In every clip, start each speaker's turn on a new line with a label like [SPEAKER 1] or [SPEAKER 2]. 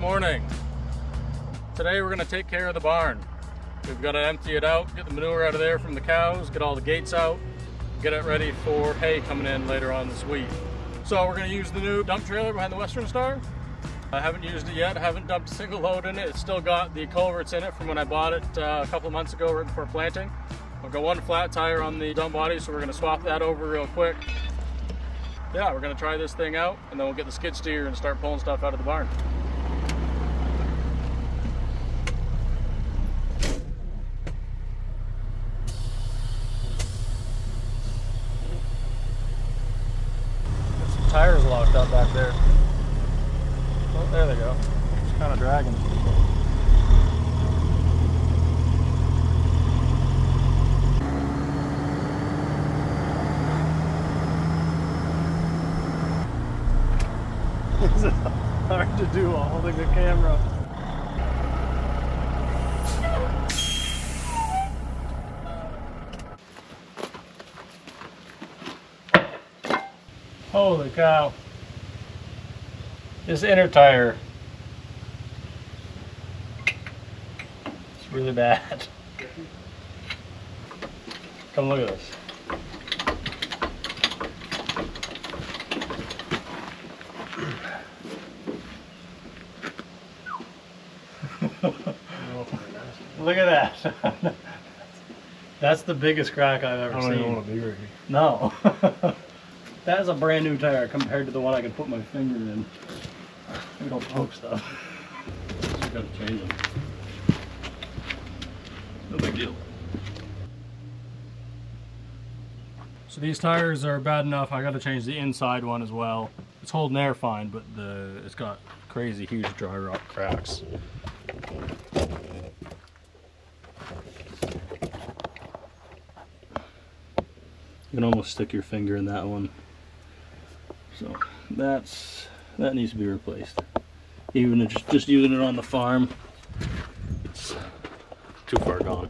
[SPEAKER 1] Good morning. Today we're going to take care of the barn. We've got to empty it out, get the manure out of there from the cows, get all the gates out, get it ready for hay coming in later on this week. So we're going to use the new dump trailer behind the Western Star. I haven't used it yet. I haven't dumped a single load in it. It's still got the culverts in it from when I bought it a couple of months ago right before planting. I've got one flat tire on the dump body, so we're going to swap that over real quick. Yeah, we're going to try this thing out, and then we'll get the skid steer and start pulling stuff out of the barn. There's some tires locked up back there. Oh, there they go. It's kind of dragging. It's hard to do while holding the camera. Holy cow. This inner tire. It's really bad. Come look at this. Look at that. That's the biggest crack I've ever seen.
[SPEAKER 2] I don't want to be right here.
[SPEAKER 1] No. That is a brand new tire compared to the one I can put my finger in. We don't poke stuff. Just gotta change them. No big deal. So these tires are bad enough. I gotta change the inside one as well. It's holding air fine, but it's got crazy huge dry rot cracks. You can almost stick your finger in that one. So that needs to be replaced. Even if just using it on the farm, it's too far gone.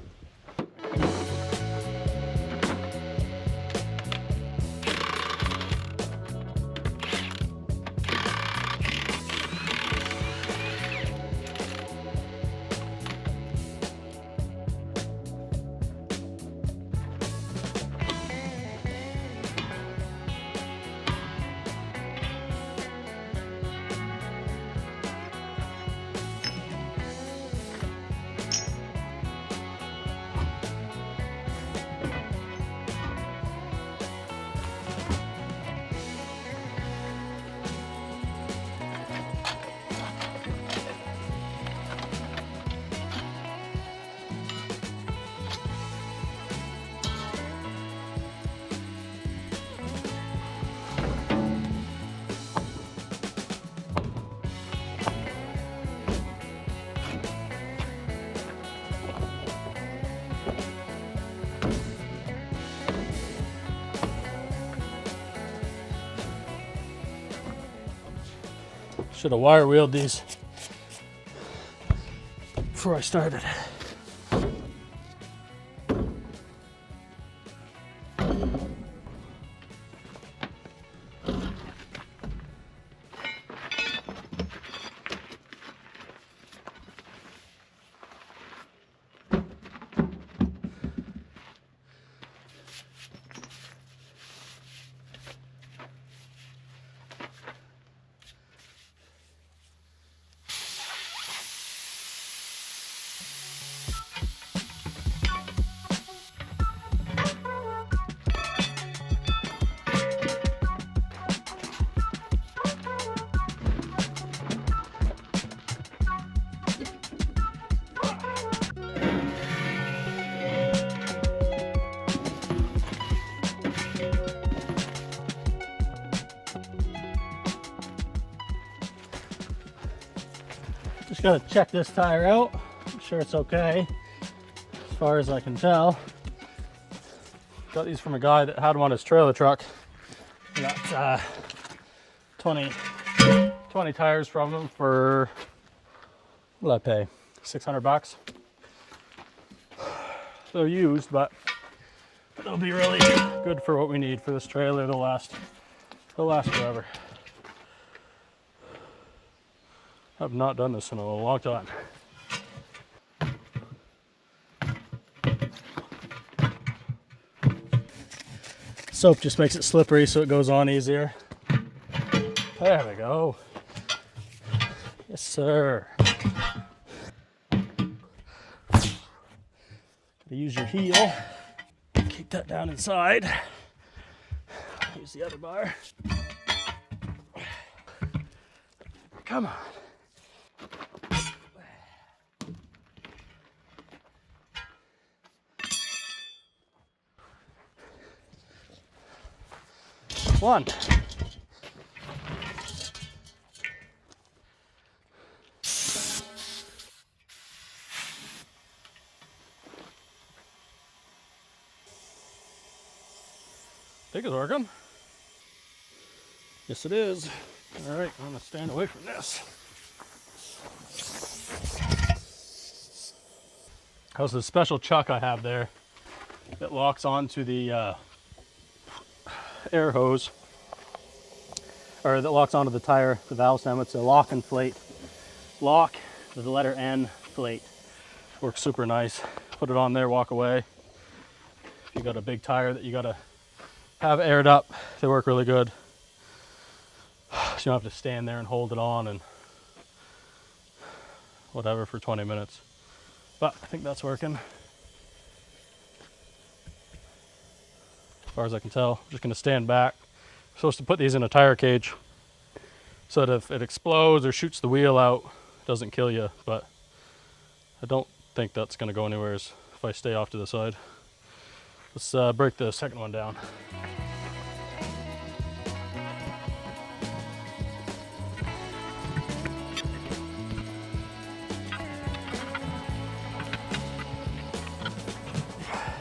[SPEAKER 1] Should have wire wheeled these before I started. Just gotta check this tire out. I'm sure it's okay, as far as I can tell. Got these from a guy that had them on his trailer truck. Got 20 tires from him for, what did I pay? 600 bucks. So used, but they'll be really good for what we need for this trailer. They'll last forever. I've not done this in a long time. Soap just makes it slippery so it goes on easier. There we go. Yes, sir. Gotta use your heel. Kick that down inside. Use the other bar. Come on. One. Think it's working. Yes, it is. All right, I'm gonna stand away from this. How's the special chuck I have there that locks onto the air hose, or that locks onto the tire, the valve stem. It's a lock and inflate. Lock with the letter N, inflate. Works super nice. Put it on there, walk away. If you got a big tire that you gotta have aired up, they work really good. So you don't have to stand there and hold it on and whatever for 20 minutes. But I think that's working. As far as I can tell, I'm just gonna stand back. I'm supposed to put these in a tire cage so that if it explodes or shoots the wheel out, it doesn't kill you, but I don't think that's gonna go anywhere if I stay off to the side. Let's break the second one down.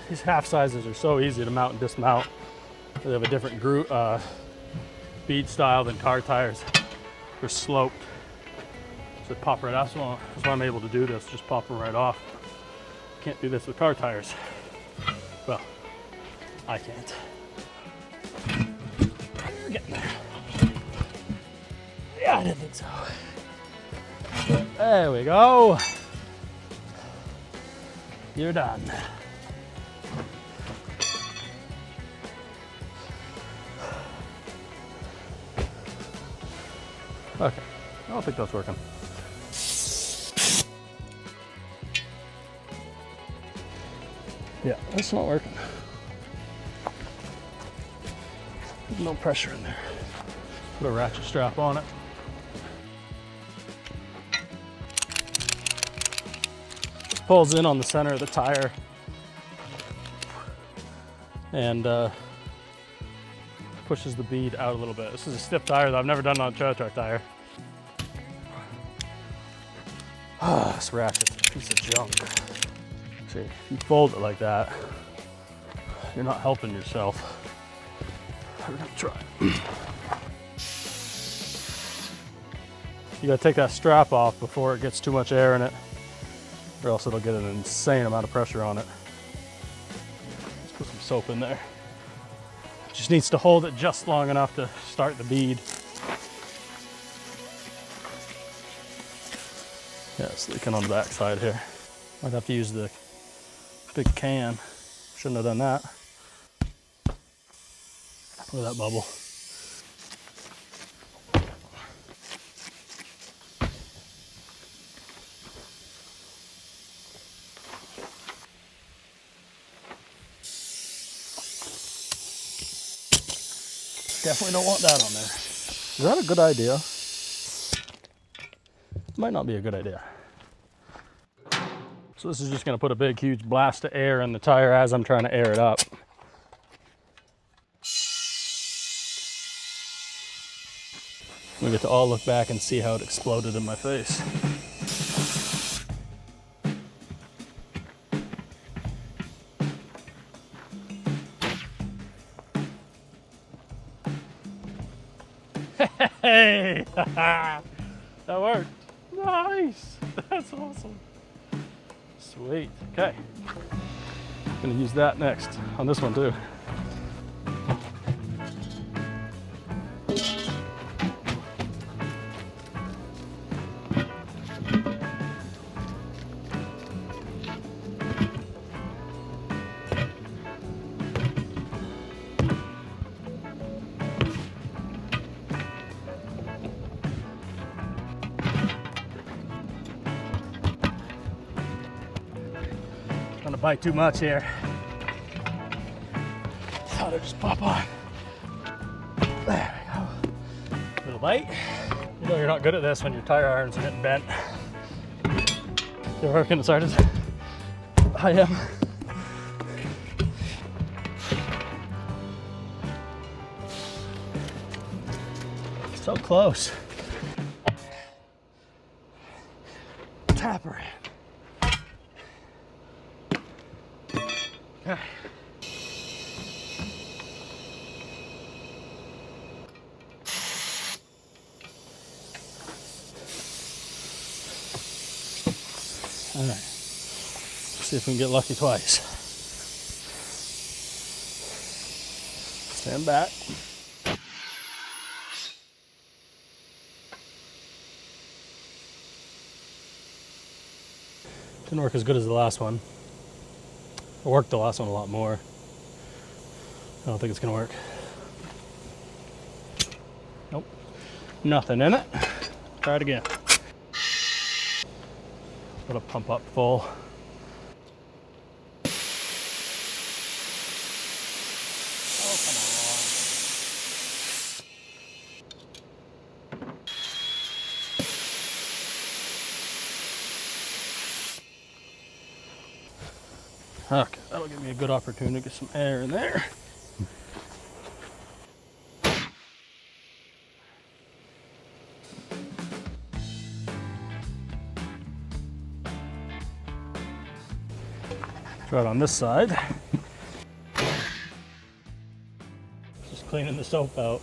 [SPEAKER 1] These half sizes are so easy to mount and dismount. They have a different bead style than car tires. They're sloped, so they pop right off. That's why I'm able to do this, just pop them right off. Can't do this with car tires. Well, I can't. We're getting there. Yeah, I didn't think so. There we go. You're done. Okay, I don't think that's working. Yeah, that's not working. No pressure in there. Put a ratchet strap on it. Pulls in on the center of the tire and pushes the bead out a little bit. This is a stiff tire that I've never done on a trailer track tire. Ah, this ratchet's a piece of junk. See, if you fold it like that, you're not helping yourself. We're gonna try. You gotta take that strap off before it gets too much air in it, or else it'll get an insane amount of pressure on it. Let's put some soap in there. Just needs to hold it just long enough to start the bead. Yeah, it's leaking on the back side here. Might have to use the big can. Shouldn't have done that. Look at that bubble. Definitely don't want that on there. Is that a good idea? Might not be a good idea. So this is just gonna put a big, huge blast of air in the tire as I'm trying to air it up. We get to all look back and see how it exploded in my face. Hey, that worked. Nice, that's awesome. Sweet, okay. Gonna use that next on this one too. bite too much here. Thought I'd just pop on. There we go. Little bite. You know you're not good at this when your tire irons are getting bent. You're working as hard as I am. So close. Tap her in. Okay. All right. See if we can get lucky twice. Stand back. Didn't work as good as the last one. It worked the last one a lot more. I don't think it's gonna work. Nope. Nothing in it. Try it again. Let it pump up full. Oh, come on. Okay, that'll give me a good opportunity to get some air in there. Try it on this side. Just cleaning the soap out.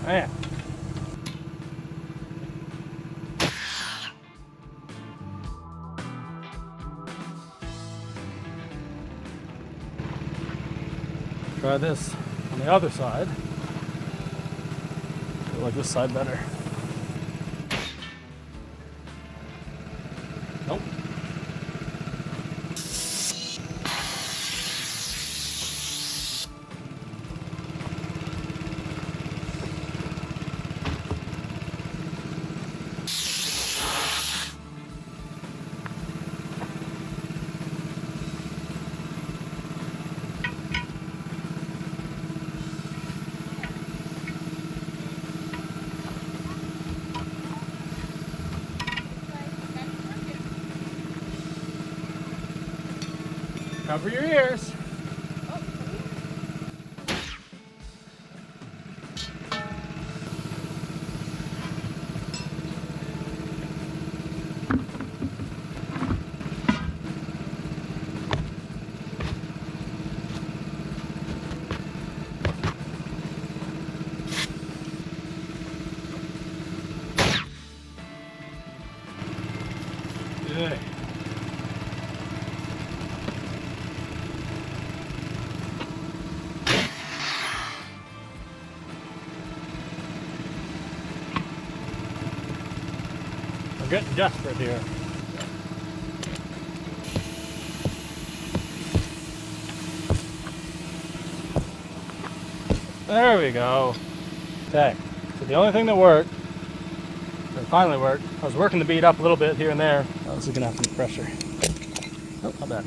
[SPEAKER 1] Man. Try this on the other side. I like this side better. Nope. Cover your ears. Good. I'm getting desperate here. There we go. Okay, so the only thing that worked, or finally worked, I was working the bead up a little bit here and there. Oh, this is gonna have some pressure. Oh, not bad.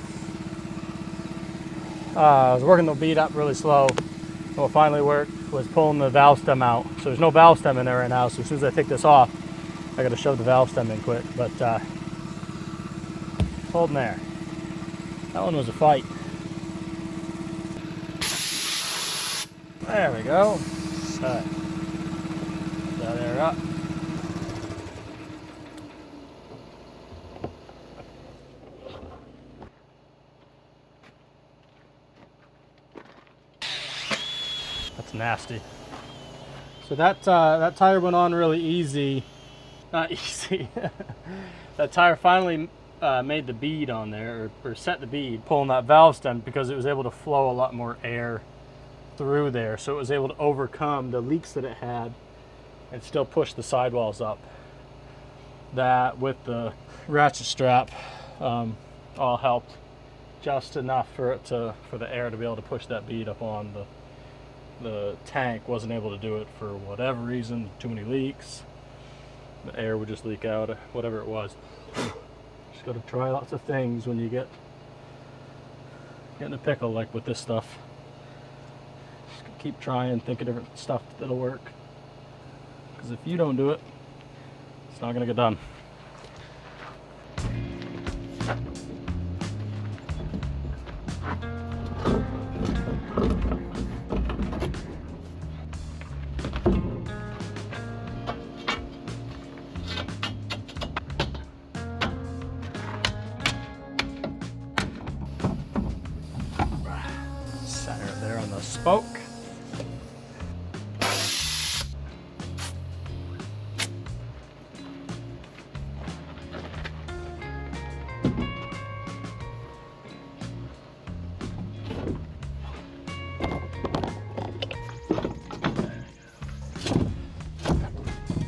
[SPEAKER 1] I was working the bead up really slow. And what finally worked was pulling the valve stem out. So there's no valve stem in there right now, so as soon as I take this off, I gotta shove the valve stem in quick, but it's holding there. That one was a fight. There we go. All right. That air up. That's nasty. So that tire went on really easy. Not easy. That tire finally made the bead on there, or set the bead, pulling that valve stem, because it was able to flow a lot more air through there, so it was able to overcome the leaks that it had and still push the sidewalls up. That with the ratchet strap all helped just enough for the air to be able to push that bead up on the tank. Wasn't able to do it for whatever reason, too many leaks. The air would just leak out, whatever it was. Just got to try lots of things when you get in a pickle like with this stuff. Just keep trying, think of different stuff that'll work. Because if you don't do it, it's not going to get done. Center it there on the spoke.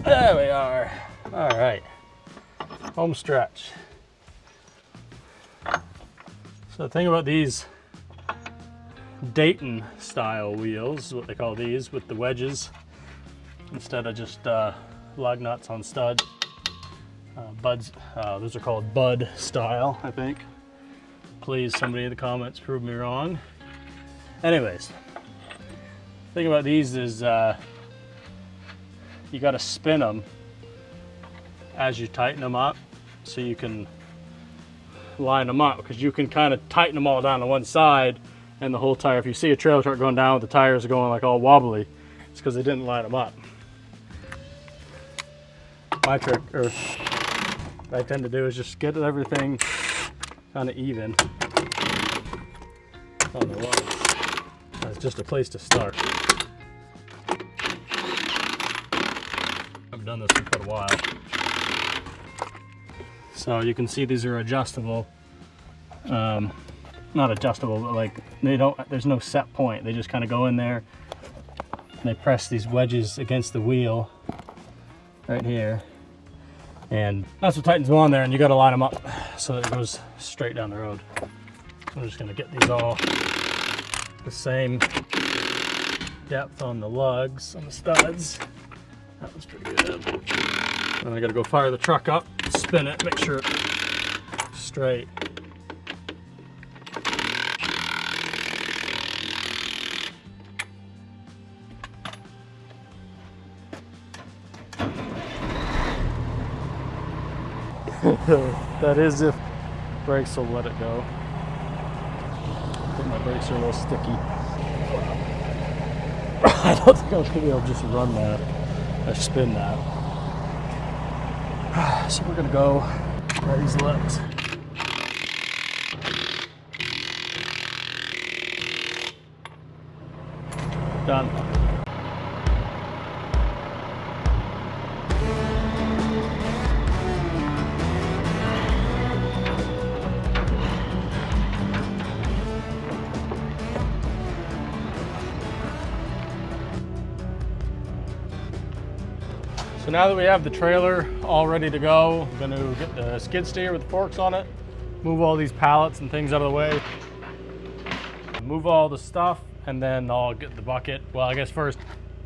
[SPEAKER 1] There we are. All right, home stretch. So the thing about these Dayton style wheels is what they call these, with the wedges instead of just lug nuts on studs. Buds, those are called Bud style, I think. Please, somebody in the comments prove me wrong. Anyways, the thing about these is you got to spin them as you tighten them up, so you can line them up, because you can kind of tighten them all down to one side, and the whole tire, if you see a trailer truck going down with the tires going like all wobbly, it's because they didn't line them up. My trick, or what I tend to do, is just get everything kind of even on the lugs. That's just a place to start. I've done this for quite a while. So you can see these are adjustable. Not adjustable, but like there's no set point. They just kind of go in there and they press these wedges against the wheel right here. And that's what tightens them on there, and you got to line them up so that it goes straight down the road. So I'm just going to get these all the same depth on the lugs, on the studs. That was pretty good. Then I got to go fire the truck up, spin it, make sure it's straight. That is if brakes will let it go. I think my brakes are a little sticky. I don't think I'm going to be able to just run that or spin that. So we're going to go try these lugs. Done. So now that we have the trailer all ready to go, I'm going to get the skid steer with the forks on it, move all these pallets and things out of the way, move all the stuff, and then I'll get the bucket. Well, I guess first,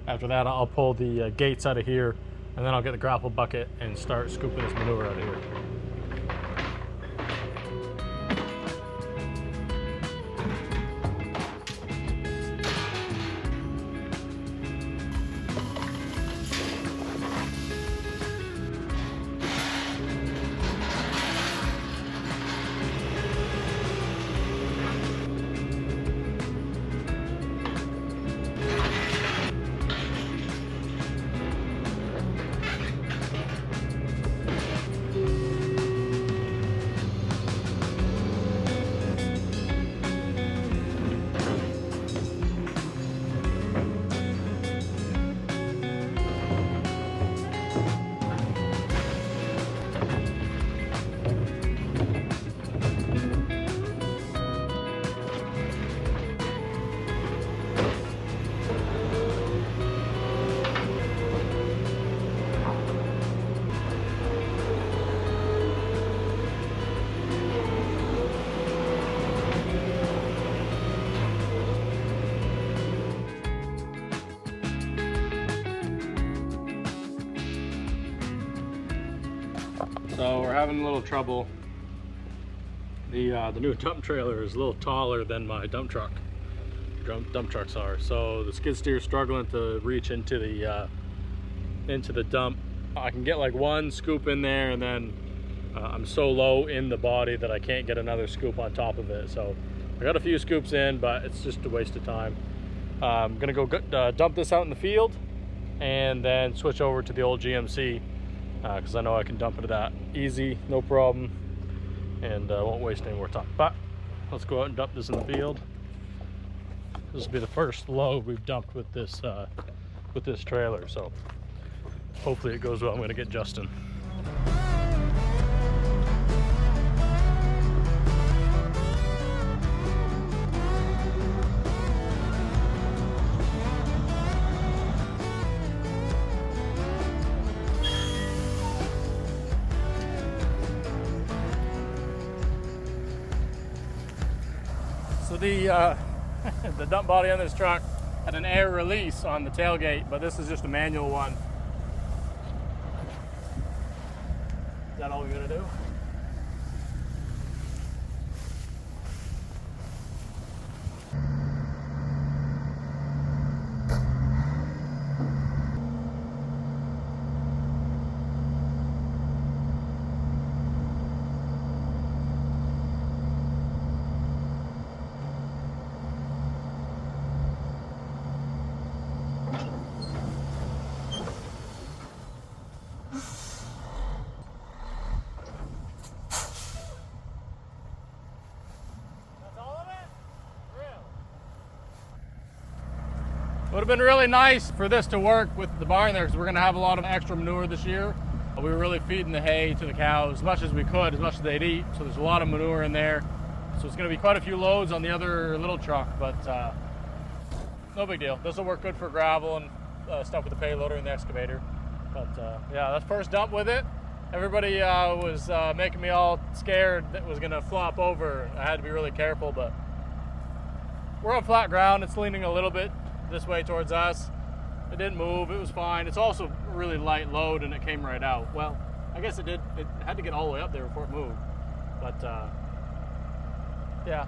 [SPEAKER 1] after that, I'll pull the gates out of here, and then I'll get the grapple bucket and start scooping this manure out of here. So we're having a little trouble. The new dump trailer is a little taller than my dump trucks are. So the skid steer is struggling to reach into the dump. I can get like one scoop in there, and then I'm so low in the body that I can't get another scoop on top of it. So I got a few scoops in, but it's just a waste of time. I'm gonna go dump this out in the field and then switch over to the old GMC because I know I can dump into that easy, no problem, and won't waste any more time. But let's go out and dump this in the field. This will be the first load we've dumped with this trailer, so hopefully it goes well. I'm gonna get Justin. So the dump body on this truck had an air release on the tailgate, but this is just a manual one. Is that all we're gonna do? It would have been really nice for this to work with the barn there, because we're going to have a lot of extra manure this year. We were really feeding the hay to the cows as much as we could, as much as they'd eat. So there's a lot of manure in there. So it's going to be quite a few loads on the other little truck, but no big deal. This will work good for gravel and stuff with the payloader and the excavator. But yeah, that's first dump with it. Everybody was making me all scared that it was going to flop over. I had to be really careful, but we're on flat ground. It's leaning a little bit this way towards us. It didn't move. It was fine. It's also a really light load, and it came right out. Well, I guess it did. It had to get all the way up there before it moved. But yeah,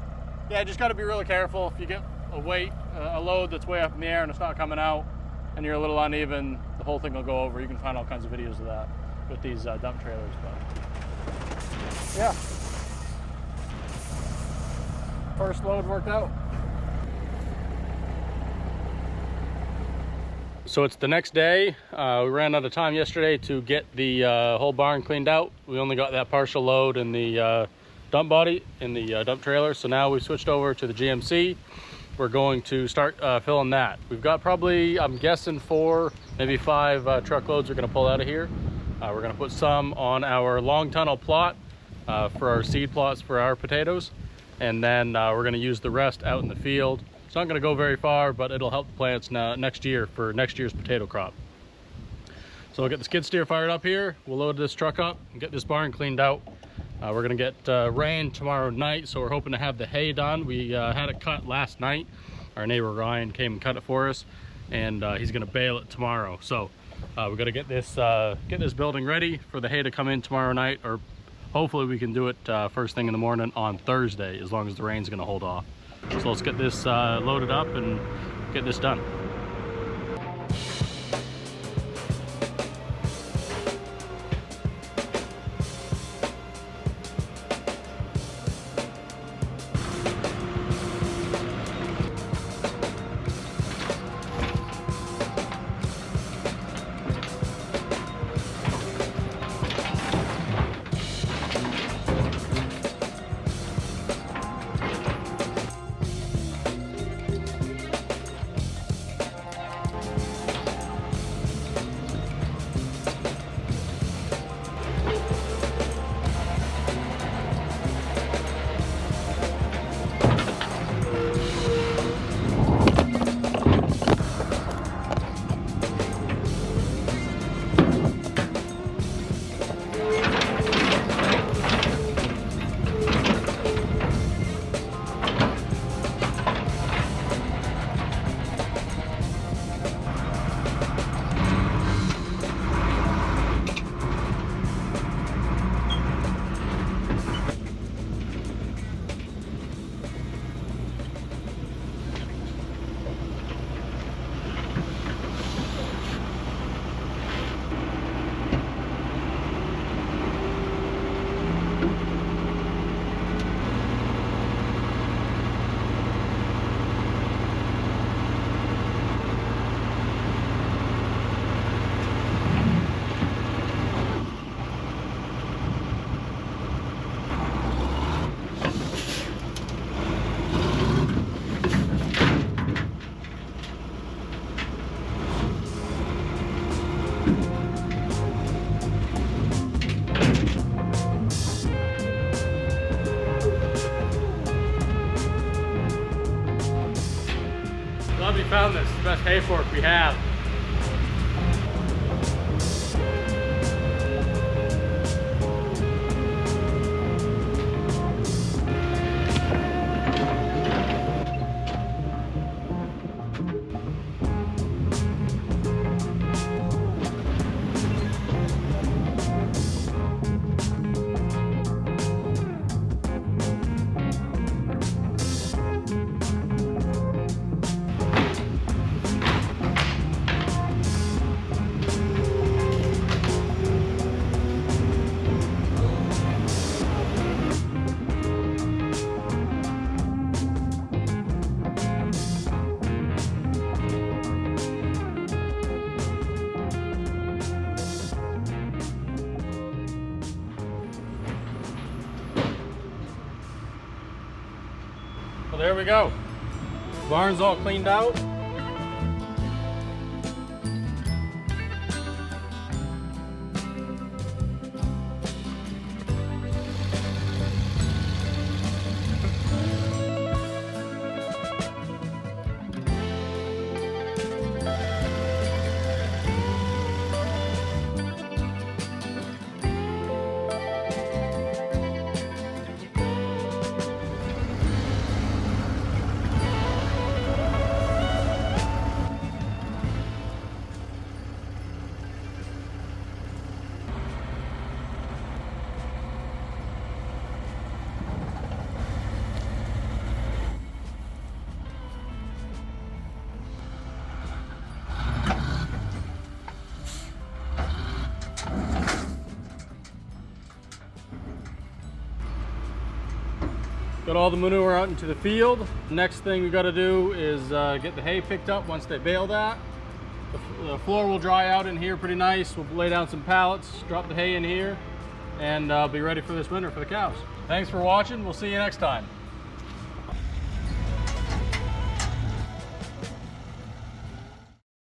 [SPEAKER 1] just got to be really careful. If you get a load that's way up in the air and it's not coming out, and you're a little uneven, the whole thing will go over. You can find all kinds of videos of that with these dump trailers. But yeah, first load worked out. So it's the next day. We ran out of time yesterday to get the whole barn cleaned out. We only got that partial load in the dump body, in the dump trailer. So now we've switched over to the GMC. We're going to start filling that. We've got probably, I'm guessing 4, maybe 5 truckloads we're gonna pull out of here. We're gonna put some on our long tunnel plot for our seed plots for our potatoes. And then we're gonna use the rest out in the field. It's not going to go very far, but it'll help the plants next year for next year's potato crop. So we'll get the skid steer fired up here. We'll load this truck up and get this barn cleaned out. We're going to get rain tomorrow night, so we're hoping to have the hay done. We had it cut last night. Our neighbor Ryan came and cut it for us, and he's going to bale it tomorrow. So we've got to get this building ready for the hay to come in tomorrow night, or hopefully we can do it first thing in the morning on Thursday, as long as the rain's going to hold off. So let's get this loaded up and get this done. finally found this. The best hay fork we have. Well, there we go. Barn's all cleaned out. Got all the manure out into the field. Next thing we got to do is get the hay picked up once they bale that. The floor will dry out in here pretty nice. We'll lay down some pallets, drop the hay in here, and be ready for this winter for the cows. Thanks for watching. We'll see you next time.